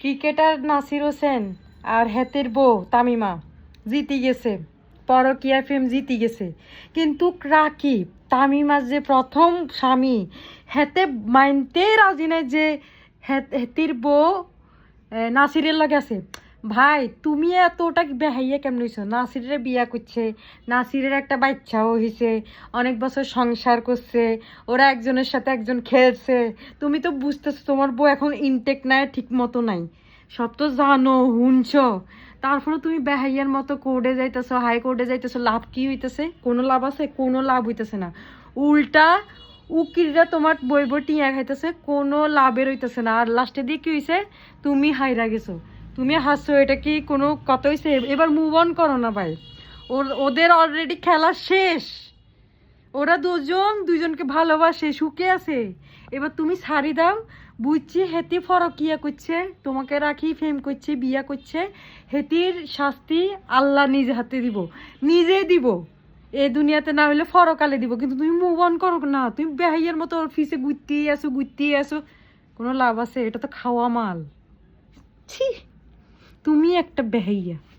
Cricketer Nasir Hossain আর হেতের বউ তামিমা জিতে গেছে, পরকীয়া ফেম জিতে গেছে। কিন্তু রাকিব তামিমার যে প্রথম স্বামী হেতে মানতেই রাজি নাই যে হেতির বউ নাসিরের লগে আছে। ভাই তুমি এতটা বেহাইয়া কেমন হইছো? নাসিরের বিয়া করছে, নাসিরের একটা বাচ্চাও হয়েছে, অনেক বছর সংসার করছে, ওরা একজনের সাথে একজন খেলছে। তুমি তো বুঝতেছো তোমার বউ এখন ইনটেক নাই, ঠিক মতো নাই, সব তো জানো শুনছো। তারপরে তুমি বেহাইয়ার মতো কোর্টে যাইতেছো, হাই কোর্টে যাইতেছো, লাভ কি হইতেছে? কোনো লাভ আছে? কোনো লাভ হইতেছে না। উল্টা উকিলরা তোমার বই বই টিয়া খাইতেছে, কোনো লাভের হইতেছে না। আর লাস্টে দিয়ে কি হয়েছে? তুমি হাইরা গেছো, তুমি হাসছো, এটা কি কোনো কথা হয়েছে? এবার মুভ অন করো না ভাই, ওদের অলরেডি খেলা শেষ। ওরা দুজন দুজনকে ভালোবাসে, সুখে আছে। এবার তুমি ছাড়ি দাও। বুঝছি হেতি ফরকিয়া করছে, তোমাকে রাখি ফেম করছে, বিয়া করছে। হেতির শাস্তি আল্লাহ নিজে হাতে দিব, নিজেই দিব। এ দুনিয়াতে না হইলে ফরকালে দিব। কিন্তু তুমি মুভ অন করো না, তুমি বেহাইয়ের মতো ওর ফিসে ঘুরতেই আসো। কোনো লাভ আছে? এটা তো খাওয়া মাল। ছি, তুমি একটা বেহাইয়া।